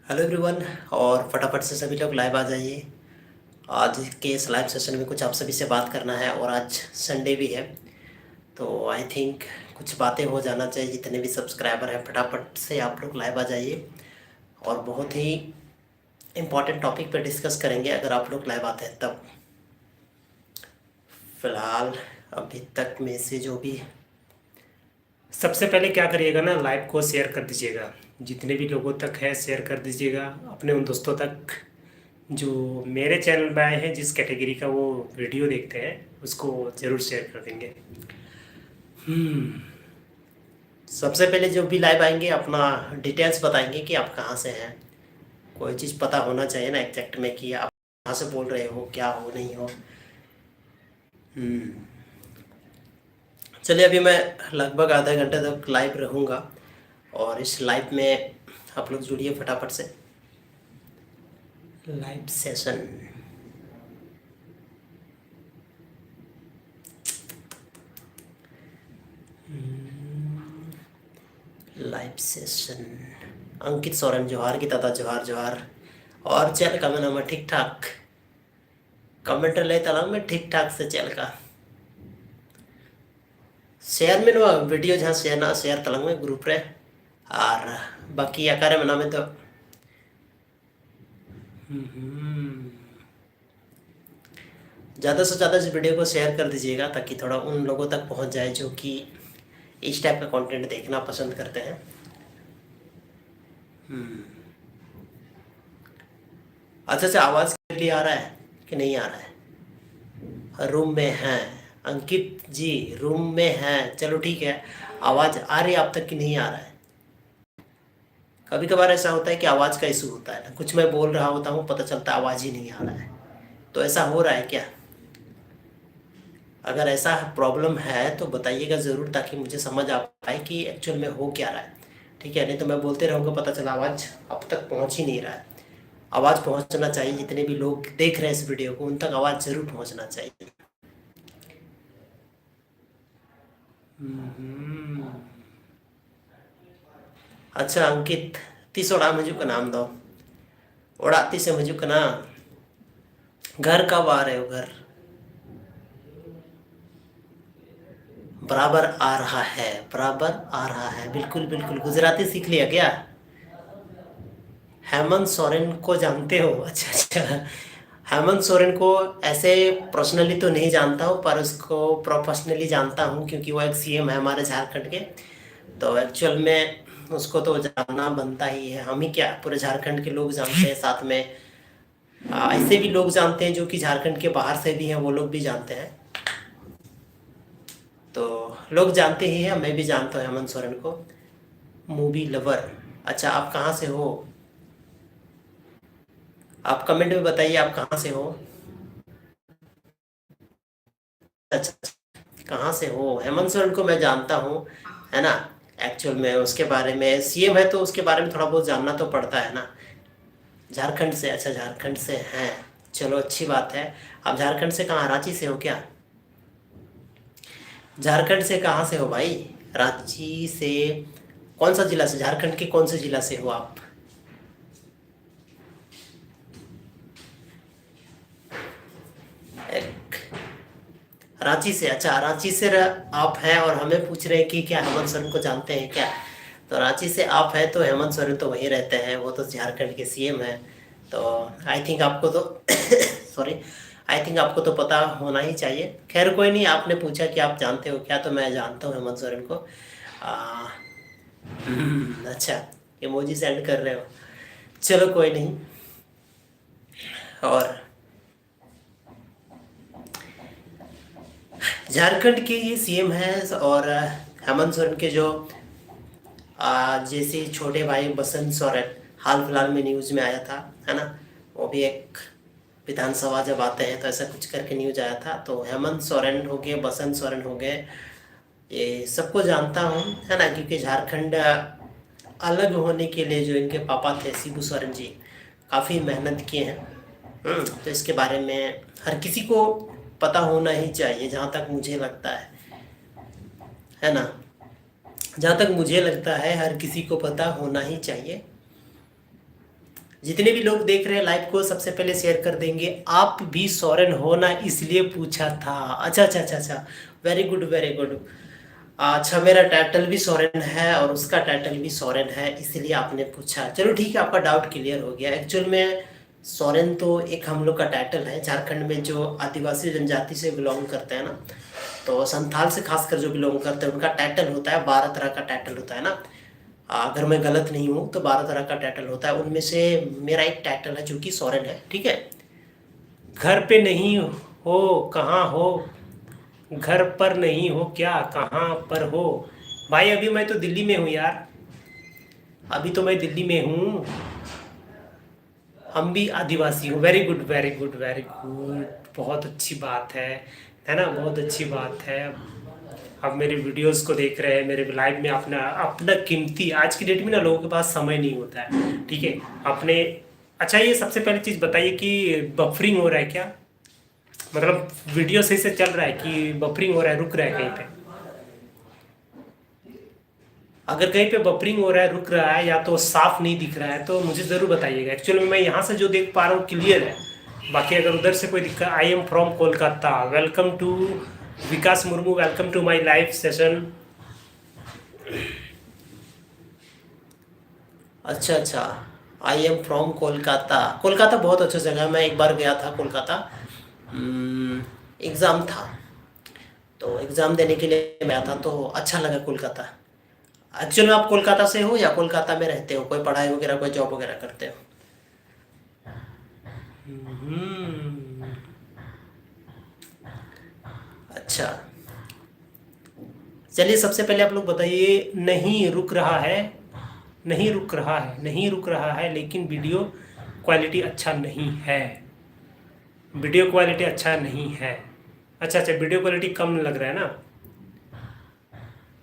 Hello everyone. और फटाफट से सभी लोग लाइव आ जाइए। आज के इस लाइव सेशन में कुछ आप सभी से बात करना है और आज संडे भी है, तो आई थिंक कुछ बातें हो जाना चाहिए। जितने भी सब्सक्राइबर हैं फटाफट से आप लोग लाइव आ जाइए और बहुत ही इम्पोर्टेंट टॉपिक पर डिस्कस करेंगे अगर आप लोग लाइव आते हैं तब। फ़िलहाल अभी तक में से जो भी सबसे पहले क्या करिएगा ना, लाइव को शेयर कर दीजिएगा। जितने भी लोगों तक है शेयर कर दीजिएगा अपने उन दोस्तों तक जो मेरे चैनल में आए हैं, जिस कैटेगरी का वो वीडियो देखते हैं उसको ज़रूर शेयर कर देंगे। सबसे पहले जो भी लाइव आएंगे अपना डिटेल्स बताएंगे कि आप कहाँ से हैं। कोई चीज़ पता होना चाहिए ना एग्जैक्ट में कि आप कहाँ से बोल रहे हो, क्या हो नहीं हो। चलिए, अभी मैं लगभग आधे घंटे तक लाइव रहूँगा और इस लाइव में आप लोग जुड़िए फटाफट से। लाइव सेशन लाइव सेशन अंकित सोरेन जोहार की दादा जोहार जोहार। और चल का मैं नाम ठीक ठाक कमेंट ले तलांग में ठीक ठाक से चल का शेयर में ना वीडियो जहाँ शेयर ना शेयर तलांग में ग्रुप रे और बाकी आकार में नाम तो ज़्यादा से ज़्यादा इस वीडियो को शेयर कर दीजिएगा ताकि थोड़ा उन लोगों तक पहुंच जाए जो कि इस टाइप का कंटेंट देखना पसंद करते हैं। अच्छा अच्छा, आवाज़ क्लियरली आ रहा है कि नहीं आ रहा है? रूम में हैं अंकित जी, रूम में हैं, चलो ठीक है। आवाज़ आ रही है आप तक कि नहीं आ रहा है? कभी कभार ऐसा होता है कि आवाज़ का इशू होता है ना, कुछ मैं बोल रहा होता हूँ पता चलता आवाज़ ही नहीं आ रहा है। तो ऐसा हो रहा है क्या? अगर ऐसा प्रॉब्लम है तो बताइएगा ज़रूर ताकि मुझे समझ आ पाए कि एक्चुअल में हो क्या रहा है। ठीक है, नहीं तो मैं बोलते रहूँगा पता चला आवाज़ अब तक पहुँच ही नहीं रहा है। आवाज़ पहुँचना चाहिए, जितने भी लोग देख रहे हैं इस वीडियो को उन तक आवाज़ ज़रूर पहुँचना चाहिए। अच्छा अंकित, तीस ओड़ा मुझे का नाम दो। ओड़ाती से मुझे का ना घर कब आ रहे हो? घर बराबर आ रहा है, बराबर आ रहा है, बिल्कुल बिल्कुल। गुजराती सीख लिया क्या? हेमंत सोरेन को जानते हो? अच्छा अच्छा। हेमंत सोरेन को ऐसे पर्सनली तो नहीं जानता हूँ पर उसको प्रोफेशनली जानता हूँ क्योंकि वो एक सीएम है हमारे झारखंड के। तो एक्चुअल में उसको तो जानना बनता ही है। हम ही क्या, पूरे झारखंड के लोग जानते हैं, साथ में ऐसे भी लोग जानते हैं जो कि झारखंड के बाहर से भी हैं, वो लोग भी जानते हैं। तो लोग जानते ही हैं, मैं भी जानता हूँ हेमंत सोरेन को। मूवी लवर, अच्छा आप कहाँ से हो? आप कमेंट में बताइए आप कहाँ से हो। अच्छा अच्छा, कहाँ से हो? हेमंत सोरेन को मैं जानता हूँ, है ना। एक्चुअल में उसके बारे में सीएम है तो उसके बारे में थोड़ा बहुत जानना तो पड़ता है ना। झारखंड से? अच्छा झारखंड से हैं, चलो अच्छी बात है। आप झारखंड से कहाँ, रांची से हो क्या? झारखंड से कहाँ से हो भाई? रांची से? कौन सा जिला से, झारखंड के कौन से जिला से हो आप? एक रांची से? अच्छा रांची से आप हैं और हमें पूछ रहे हैं कि क्या हेमंत सोरेन को जानते हैं क्या? तो रांची से आप हैं तो हेमंत सोरेन तो वहीं रहते हैं, वो तो झारखंड के सीएम हैं। तो आई थिंक आपको तो सॉरी, आई थिंक आपको तो पता होना ही चाहिए। खैर कोई नहीं, आपने पूछा कि आप जानते हो क्या, तो मैं जानता हूँ हेमंत सोरेन को। अच्छा, इमोजी सेंड कर रहे हो, चलो कोई नहीं। और झारखंड के ये सीएम हैं और हेमंत सोरेन के जो जैसे छोटे भाई बसंत सोरेन हाल फिलहाल में न्यूज़ में आया था, है ना। वो भी एक विधानसभा जब आते हैं तो ऐसा कुछ करके न्यूज़ आया था। तो हेमंत सोरेन हो गए, बसंत सोरेन हो गए, ये सबको जानता हूँ, है ना। क्योंकि झारखंड अलग होने के लिए जो इनके पापा थे शिबू सोरेन जी, काफ़ी मेहनत किए हैं। तो इसके बारे में हर किसी को पता होना ही चाहिए जहाँ तक मुझे लगता है ना। जहाँ तक मुझे लगता है हर किसी को पता होना ही चाहिए। जितने भी लोग देख रहे हैं लाइव को सबसे पहले शेयर कर देंगे। आप भी सोरेन हो ना, इसलिए पूछा था। अच्छा अच्छा अच्छा अच्छा, वेरी गुड वेरी गुड। अच्छा, मेरा टाइटल भी सोरेन है और उसका टाइटल भी सोरेन है, इसलिए आपने पूछा। चलो ठीक है, आपका डाउट क्लियर हो गया। एक्चुअल में सोरेन तो एक हम लोग का टाइटल है। झारखंड में जो आदिवासी जनजाति से बिलोंग करते हैं ना, तो संथाल से खासकर जो बिलोंग करते हैं उनका टाइटल होता है, 12 तरह का टाइटल होता है ना। अगर मैं गलत नहीं हूँ तो 12 तरह का टाइटल होता है, उनमें से मेरा एक टाइटल है जो कि सोरेन है। ठीक है। घर पे नहीं हो, कहाँ हो? घर पर नहीं हो क्या, कहाँ पर हो? भाई अभी मैं तो दिल्ली में हूँ यार, अभी तो मैं दिल्ली में हूँ। हम भी आदिवासी हूँ। Very good very good very good, बहुत अच्छी बात है ना, बहुत अच्छी बात है। आप मेरे वीडियोस को देख रहे हैं, मेरे लाइव में अपना अपना कीमती, आज की डेट में ना लोगों के पास समय नहीं होता है, ठीक है, अपने। अच्छा ये सबसे पहली चीज़ बताइए कि बफरिंग हो रहा है क्या, मतलब वीडियो सही से चल रहा है कि बफरिंग हो रहा है, रुक रहा है कहीं पे? अगर कहीं पे बफरिंग हो रहा है, रुक रहा है, या तो साफ नहीं दिख रहा है तो मुझे ज़रूर बताइएगा। एक्चुअली मैं यहाँ से जो देख पा रहा हूँ क्लियर है, बाकी अगर उधर से कोई दिक्कत। I am from Kolkata, welcome to Vikas Murmu, welcome to my live session. अच्छा अच्छा, I am from Kolkata. Kolkata बहुत अच्छा जगह है, मैं एक बार गया था कोलकाता। एग्ज़ाम था, तो एग्ज़ाम देने के लिए मैं था, तो अच्छा लगा कोलकाता। एक्चुअली आप कोलकाता से हो या कोलकाता में रहते हो, कोई पढ़ाई वगैरह कोई जॉब वगैरह करते हो? हम्म, अच्छा, चलिए सबसे पहले आप लोग बताइए। नहीं रुक रहा है, नहीं रुक रहा है, नहीं रुक रहा है, लेकिन वीडियो क्वालिटी अच्छा नहीं है, वीडियो क्वालिटी अच्छा नहीं है। अच्छा अच्छा, वीडियो क्वालिटी कम लग रहा है ना,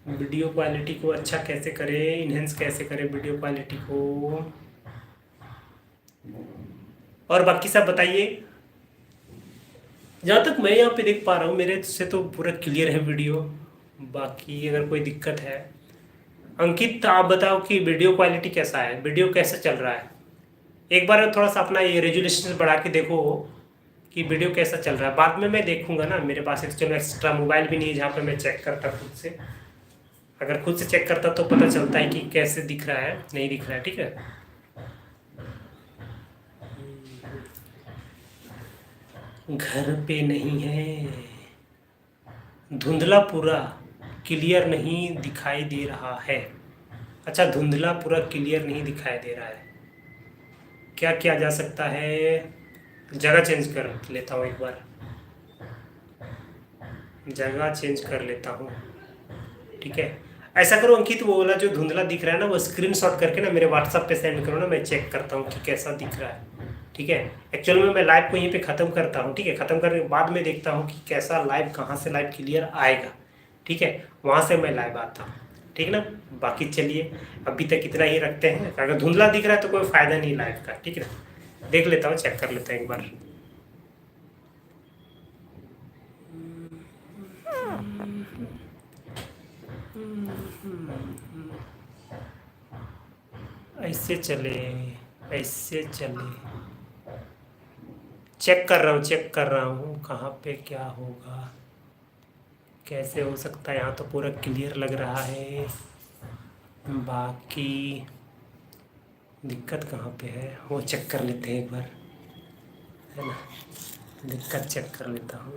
वीडियो क्वालिटी को अच्छा कैसे करें, इन्हेंस कैसे करें वीडियो क्वालिटी को, और बाकी सब बताइए। जहाँ तक मैं यहाँ पे देख पा रहा हूँ मेरे से तो पूरा क्लियर है वीडियो, बाकी अगर कोई दिक्कत है। अंकित आप बताओ कि वीडियो क्वालिटी कैसा है, वीडियो कैसे चल रहा है? एक बार थोड़ा सा अपना ये रेजुलेशन बढ़ा के देखो कि वीडियो कैसा चल रहा है। बाद में मैं देखूंगा ना, मेरे पास एक्स्ट्रा मोबाइल भी नहीं है जहाँ पे मैं चेक करता खुद से। अगर खुद से चेक करता तो पता चलता है कि कैसे दिख रहा है, नहीं दिख रहा है, ठीक है। घर पे नहीं है, धुंधला पूरा क्लियर नहीं दिखाई दे रहा है। अच्छा, धुंधला पूरा क्लियर नहीं दिखाई दे रहा है, क्या किया जा सकता है? जगह चेंज कर लेता हूँ एक बार, जगह चेंज कर लेता हूँ, ठीक है। ऐसा करो अंकित, वो वाला जो धुंधला दिख रहा है ना वो स्क्रीनशॉट करके ना मेरे व्हाट्सएप पे सेंड करो ना, मैं चेक करता हूँ कि कैसा दिख रहा है, ठीक है। एक्चुअल में मैं लाइव को यहीं पे ख़त्म करता हूँ, ठीक है। ख़त्म करने के बाद में देखता हूँ कि कैसा लाइव, कहाँ से लाइव क्लियर आएगा, ठीक है, वहाँ से मैं लाइव आता हूँ, ठीक ना। बाकी चलिए अभी तक इतना ही रखते हैं। अगर धुंधला दिख रहा है तो कोई फ़ायदा नहीं लाइव का, ठीक है ना। देख लेता हूँ, चेक कर लेता हूँ एक बार। ऐसे चले, ऐसे चले, चेक कर रहा हूँ, चेक कर रहा हूँ कहाँ पे क्या होगा, कैसे हो सकता है। यहाँ तो पूरा क्लियर लग रहा है, बाकी दिक्कत कहाँ पे है वो चेक कर लेते हैं एक बार, है ना। दिक्कत चेक कर लेता हूँ।